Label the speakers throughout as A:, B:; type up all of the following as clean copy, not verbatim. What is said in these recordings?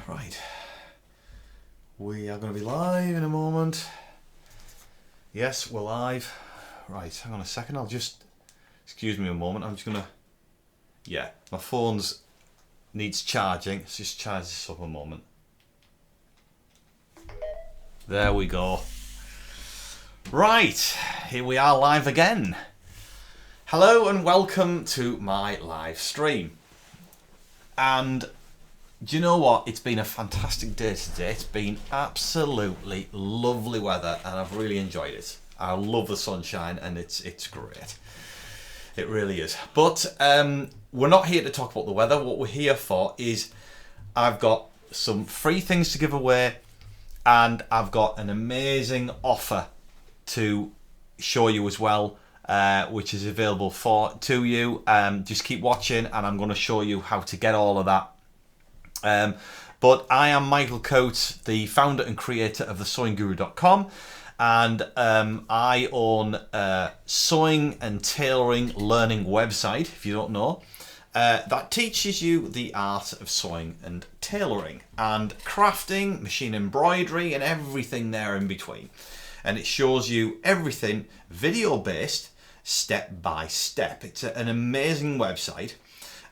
A: Right. We are going to be live in a moment. Yes, we're live. Right, hang on a second. I'll just... Excuse me a moment. I'm just going to... Yeah, my phone's needs charging. Let's just charge this up a moment. There we go. Right, here we are live again. Hello and welcome to my live stream. And do you know what? It's been a fantastic day today. It's been absolutely lovely weather and I've really enjoyed it. I love the sunshine and it's great. It really is. But we're not here to talk about the weather. What we're here for is I've got some free things to give away and I've got an amazing offer to show you as well, which is available to you. Just keep watching and I'm going to show you how to get all of that. But I am Michael Coates, the founder and creator of thesewingguru.com, and I own a sewing and tailoring learning website, if you don't know, that teaches you the art of sewing and tailoring and crafting, machine embroidery and everything there in between. And it shows you everything video based, step by step. It's an amazing website.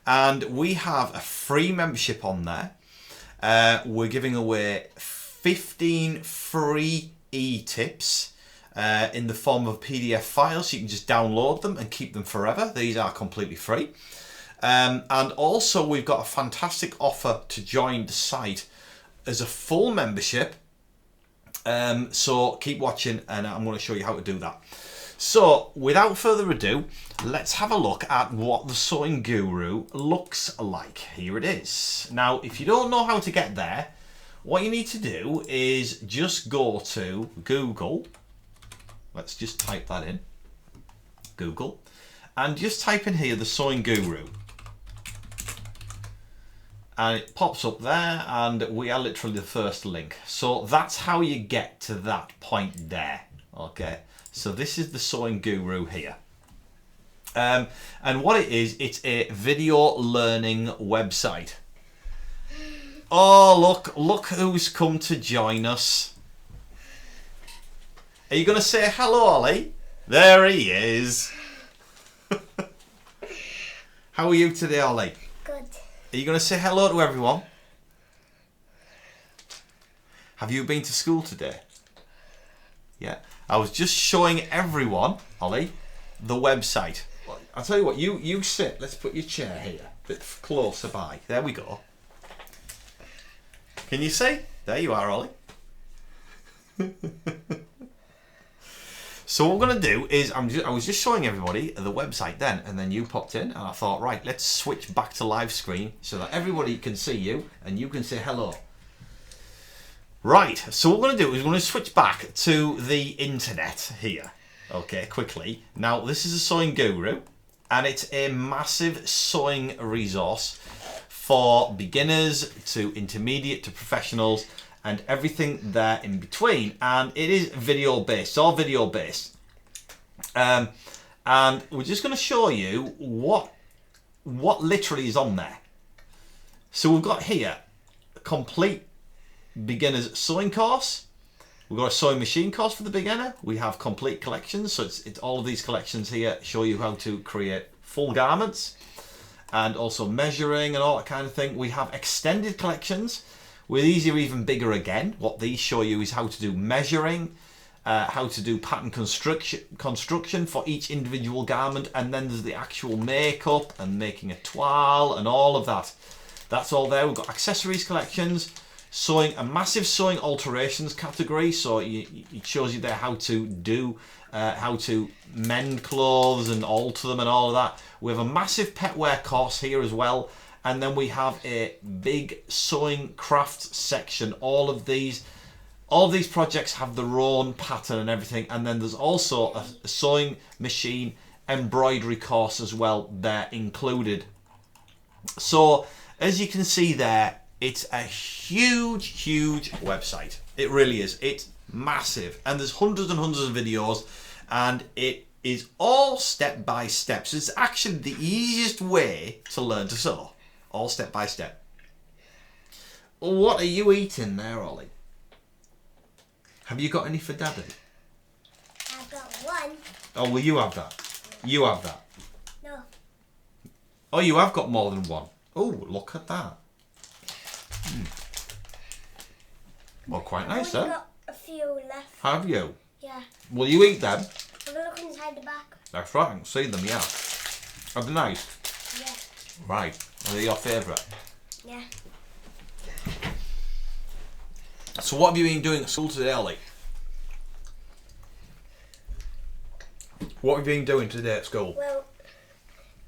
A: And we have a free membership on there. We're giving away 15 free e-tips in the form of PDF files. So you can just download them and keep them forever. These are completely free. And also we've got a fantastic offer to join the site as a full membership. So keep watching and I'm going to show you how to do that. So, without further ado, let's have a look at what the Sewing Guru looks like. Here it is. Now, if you don't know how to get there, what you need to do is just go to Google. Let's just type that in. Google. And just type in here, the Sewing Guru. And it pops up there, and we are literally the first link. So, that's how you get to that point there. Okay. So this is the Sewing Guru here. And what it is, it's a video learning website. Oh, look who's come to join us. Are you going to say hello, Ollie? There he is. How are you today, Ollie?
B: Good.
A: Are you going to say hello to everyone? Have you been to school today? Yeah. I was just showing everyone, Ollie, the website. I'll tell you what, you sit. Let's put your chair here, a bit closer by. There we go. Can you see? There you are, Ollie. So what we're going to do is, I was just showing everybody the website then, and then you popped in, and I thought, right, let's switch back to live screen so that everybody can see you, and you can say hello. Right, so what we're going to do is we're going to switch back to the internet here, okay, quickly. Now, this is a Sewing Guru, and it's a massive sewing resource for beginners to intermediate to professionals and everything there in between. And it is video-based, it's all video-based. And we're just going to show you what literally is on there. So we've got here a complete beginner's sewing course. We've got a sewing machine course for the beginner. We have complete collections, so it's all of these collections here show you how to create full garments and also measuring and all that kind of thing. We have extended collections where these are even bigger again. What these show you is how to do measuring, how to do pattern construction for each individual garment, and then there's the actual makeup and making a toile and all of that. That's all there. We've got accessories collections, sewing, a massive sewing alterations category, so it shows you there how to do, how to mend clothes and alter them and all of that. We have a massive pet wear course here as well, and then we have a big sewing craft section. All of these projects have their own pattern and everything, and then there's also a sewing machine embroidery course as well there included. So as you can see there, it's a huge website. It really is. It's massive. And there's hundreds and hundreds of videos. And it is all step by step. So it's actually the easiest way to learn to sew. All step by step. What are you eating there, Ollie? Have you got any for Daddy?
B: I've got one.
A: Oh, will you have that? You have that.
B: No.
A: Oh, you have got more than one. Oh, look at that. Well, quite nice,
B: I've only
A: huh?
B: got a few left.
A: Have you?
B: Yeah.
A: Will you eat them?
B: Have a look inside the back.
A: That's right, I can see them, yeah. Are they nice?
B: Yeah.
A: Right. Are they your favourite?
B: Yeah.
A: So what have you been doing at school today, Ollie? What have you been doing today at school?
B: Well,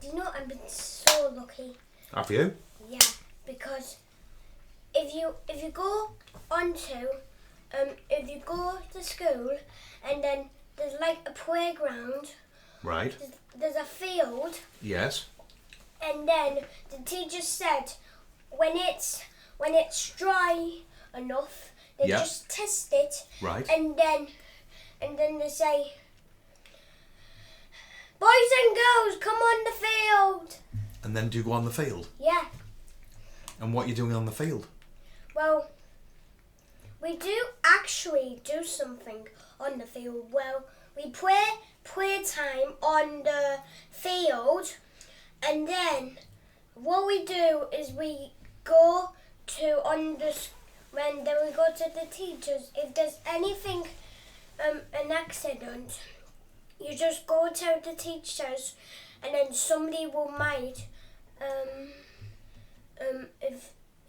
B: do you know I've been so lucky?
A: Have you?
B: Yeah, because if you go onto if you go to school and then there's like a playground,
A: Right.
B: there's a field,
A: Yes.
B: and then the teacher said when it's dry enough, they
A: Yeah.
B: just test it,
A: Right.
B: and then they say, boys and girls, come on the field.
A: And then do you go on the field?
B: Yeah.
A: And what are you doing on the field?
B: Well, we do actually do something on the field. Well, we play time on the field, and then what we do is we go to when then we go to the teachers. If there's anything, an accident, you just go to the teachers, and then somebody will might,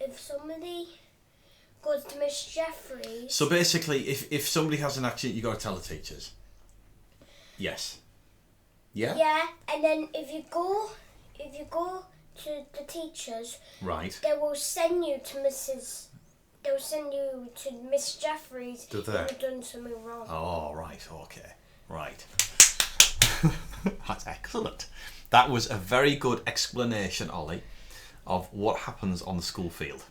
B: if somebody goes to Miss Jeffries.
A: So basically, if somebody has an accident, you got to tell the teachers. Yes. Yeah.
B: Yeah, and then if you go to the teachers,
A: Right.
B: they will send you to Miss Jeffries
A: Do
B: if
A: they?
B: you've done something wrong.
A: Oh, right. Okay. Right. That's excellent. That was a very good explanation, Ollie, of what happens on the school field.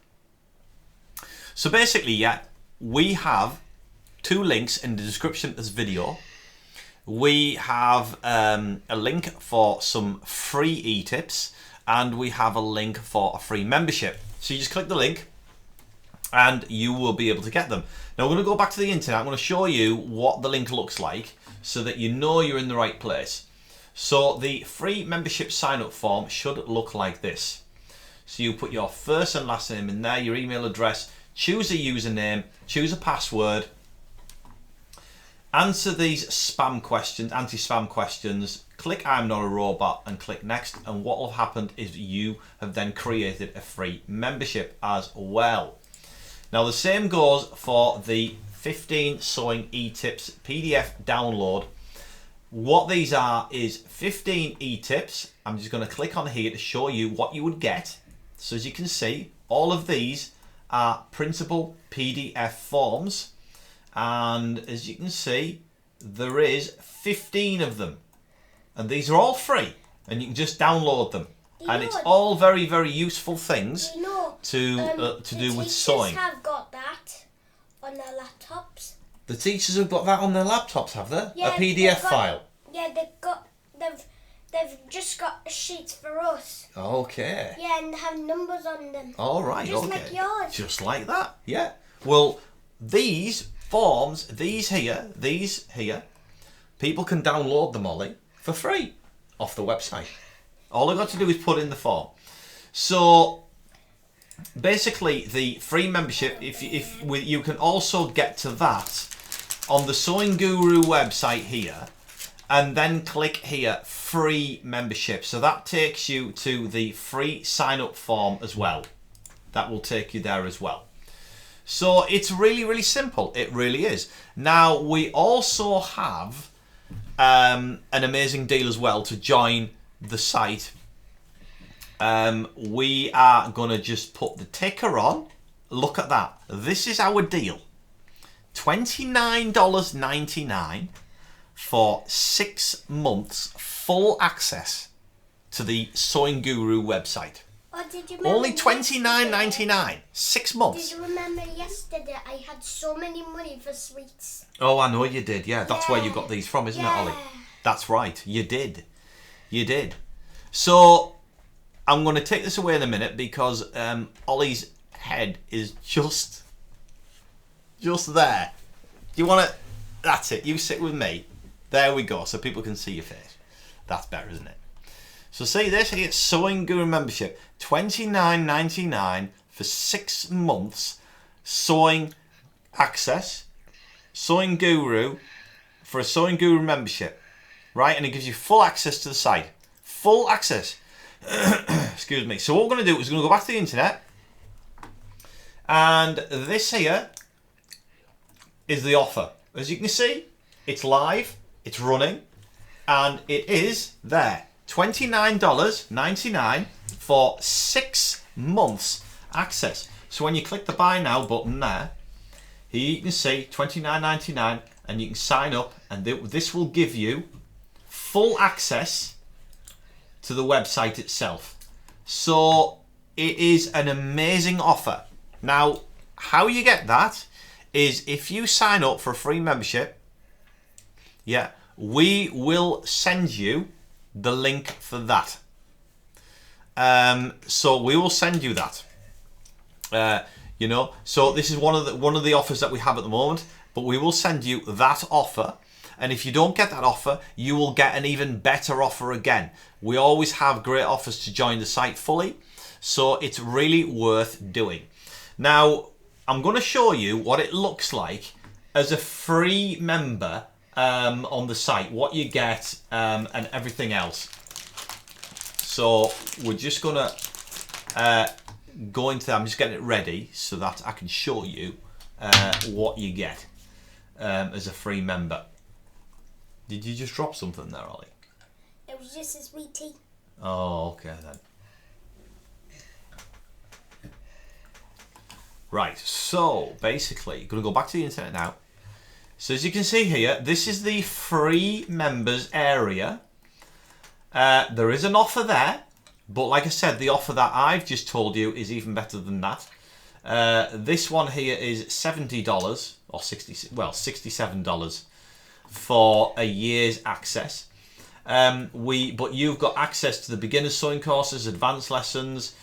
A: So basically, yeah, we have 2 links in the description of this video. We have a link for some free e-tips, and we have a link for a free membership. So you just click the link and you will be able to get them. Now we're going to go back to the internet. I'm going to show you what the link looks like so that you know you're in the right place. So the free membership sign-up form should look like this. So you put your first and last name in there, your email address, choose a username, choose a password, answer these spam questions, anti-spam questions, click I'm not a robot and click next, and what will happen is you have then created a free membership as well. Now the same goes for the 15 sewing e-tips PDF download. What these are is 15 e-tips. I'm just going to click on here to show you what you would get. So as you can see, all of these are printable PDF forms, and as you can see, there is 15 of them, and these are all free, and you can just download them. And it's all very, very useful things to do with sewing.
B: The teachers have got that on their laptops.
A: The teachers have got that on their laptops, have they?
B: Yeah,
A: a PDF file.
B: Yeah, they've just got sheets for us.
A: Okay.
B: Yeah, and they have numbers on them.
A: All right.
B: Just
A: okay.
B: like yours.
A: Just like that. Yeah. Well, these forms, these here, people can download them, Ollie, for free off the website. All I've got to do is put in the form. So basically, the free membership, you can also get to that on the Sewing Guru website here, and then click here, free membership. So that takes you to the free sign up form as well. That will take you there as well. So it's really, really simple. It really is. Now we also have an amazing deal as well to join the site. We are going to just put the ticker on. Look at that. This is our deal. $29.99 for 6 months full access to the Sewing Guru website.
B: Oh, did you remember
A: Only $29.99. 6 months.
B: Did you remember yesterday I had so many money for sweets?
A: Oh, I know you did. Yeah, that's where you got these from, isn't it, Ollie?
B: Yeah.
A: That's right. You did. You did. So I'm going to take this away in a minute because Ollie's head is just there. Do you want to? That's it. You sit with me. There we go. So people can see your face. That's better, isn't it? So see this here, Sewing Guru membership, $29.99 for 6 months. Sewing access, Sewing Guru for a Sewing Guru membership, right? And it gives you full access to the site. Full access. Excuse me. So what we're going to do is we're going to go back to the internet. And this here is the offer. As you can see, it's live, it's running, and it is there. $29.99 for 6 months access. So when you click the buy now button there, here you can see $29.99 and you can sign up, and this will give you full access to the website itself. So it is an amazing offer. Now, how you get that is if you sign up for a free membership, yeah, we will send you the link for that. So we will send you that. You know, so this is one of the offers that we have at the moment, but we will send you that offer. And if you don't get that offer, you will get an even better offer again. We always have great offers to join the site fully, so it's really worth doing. Now, I'm going to show you what it looks like as a free member on the site, what you get and everything else. So we're just going to go into that. I'm just getting it ready so that I can show you what you get as a free member. Did you just drop something there, Ollie?
B: It was just a sweet tea.
A: Oh, okay then. Right, so basically, going to go back to the internet now. So as you can see here, this is the free members area. There is an offer there, but like I said, the offer that I've just told you is even better than that. This one here is $70 or $67 for a year's access. But you've got access to the beginner sewing courses, advanced lessons.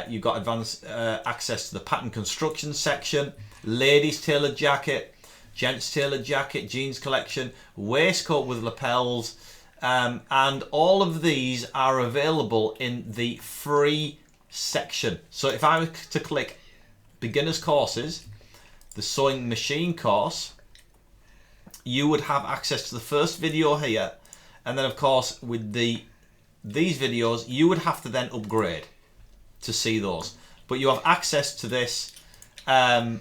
A: You've got advanced access to the pattern construction section, ladies tailored jacket, gents tailored jacket, jeans collection, waistcoat with lapels, and all of these are available in the free section. So if I were to click beginners courses, the sewing machine course, you would have access to the first video here, and then of course with these videos you would have to then upgrade to see those, but you have access to this. The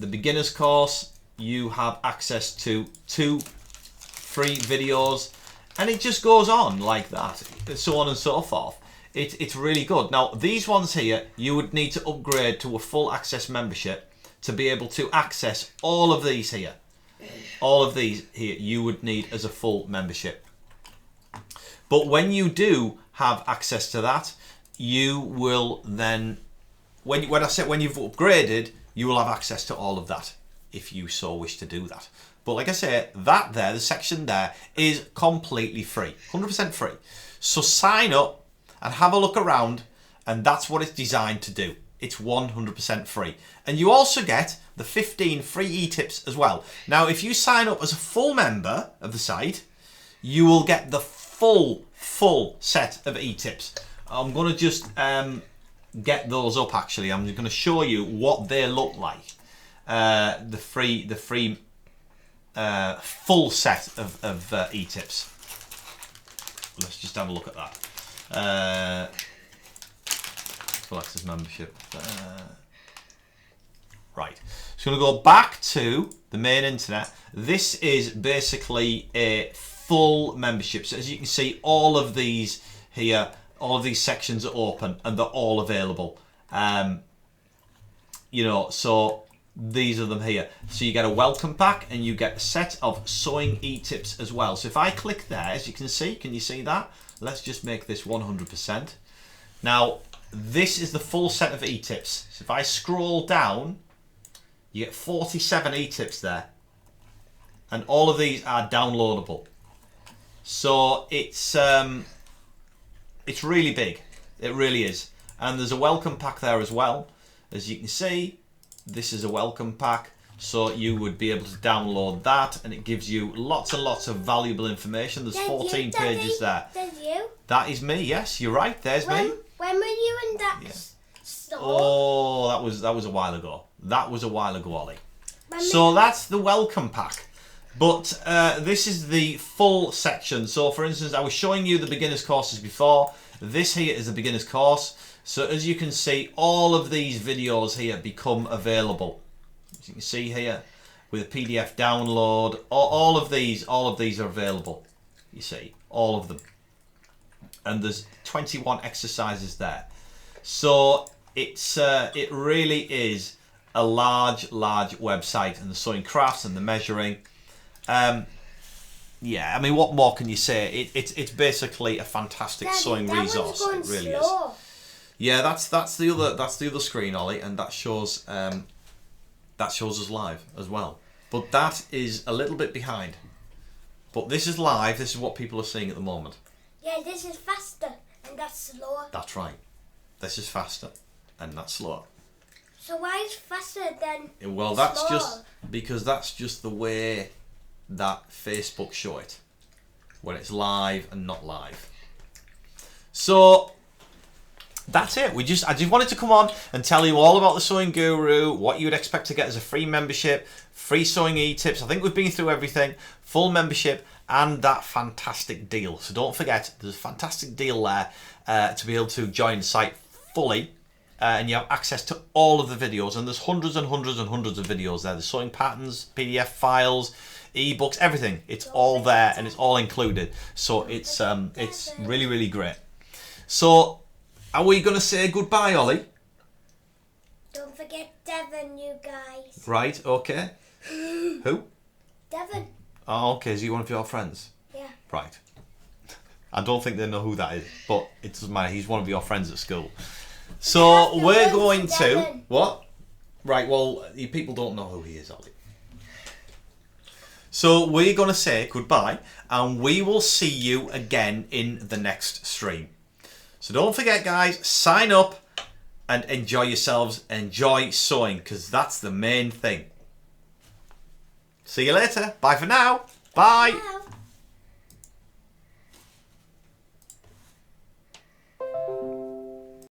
A: beginners course, you have access to 2 free videos, and it just goes on like that, so on and so forth. It's really good. Now these ones here, you would need to upgrade to a full access membership to be able to access all of these here. All of these here you would need as a full membership. But when you do have access to that, you will then, when I say when you've upgraded, you will have access to all of that if you so wish to do that. But like I say, that there, the section there, is completely free, 100% free. So sign up and have a look around, and that's what it's designed to do. It's 100% free. And you also get the 15 free e-tips as well. Now, if you sign up as a full member of the site, you will get the full set of e-tips. I'm going to just get those up actually. I'm just going to show you what they look like. The free full set of e-tips. Let's just have a look at that. Full access membership. Right. So I'm going to go back to the main internet. This is basically a full membership. So as you can see, all of these here, all of these sections are open and they're all available. You know, so these are them here. So you get a welcome pack and you get a set of sewing e-tips as well. So if I click there, as you can you see that? Let's just make this 100%. Now, this is the full set of e-tips. So if I scroll down, you get 47 e-tips there. And all of these are downloadable. So it's really big. It really is. And there's a welcome pack there as well. as you can see, this is a welcome pack. So you would be able to download that, and it gives you lots and lots of valuable information. There's 14 pages there.
B: There's you.
A: That is me, yes, you're right, there's me.
B: When were you in that store?
A: Oh, that was a while ago. That was a while ago, Ollie. So that's the welcome pack. But this is the full section. So for instance, I was showing you the beginner's courses before. This here is the beginner's course. So as you can see, all of these videos here become available. As you can see here, with a PDF download, all of these are available. You see, all of them. And there's 21 exercises there. So it's it really is a large website, and the sewing crafts and the measuring. Yeah, I mean, what more can you say? It's basically a fantastic sewing resource. It really is. Yeah, that's the other screen, Ollie, and that shows us live as well. But that is a little bit behind. But this is live. This is what people are seeing at the moment.
B: Yeah, this is faster and that's slower.
A: That's right. This is faster and that's slower.
B: So why is faster than
A: well, that's slower? Just because that's just the way that Facebook show it, when it's live and not live. So that's it. I just wanted to come on and tell you all about the Sewing Guru, what you would expect to get as a free membership, free sewing e-tips. I think we've been through everything, full membership, and that fantastic deal. So don't forget, there's a fantastic deal there to be able to join the site fully, and you have access to all of the videos, and there's hundreds and hundreds and hundreds of videos there. The sewing patterns, PDF files, ebooks, everything. It's all there and it's all included. So it's really, really great. So are we going to say goodbye, Ollie?
B: Don't forget Devon, you guys.
A: Right, okay. Who?
B: Devon.
A: Oh, okay, is he one of your friends?
B: Yeah.
A: Right. I don't think they know who that is, but it doesn't matter. He's one of your friends at school. So we're going to... What? Right, well, people don't know who he is, Ollie. So we're going to say goodbye, and we will see you again in the next stream. So don't forget, guys, sign up and enjoy yourselves. Enjoy sewing, because that's the main thing. See you later. Bye for now. Bye.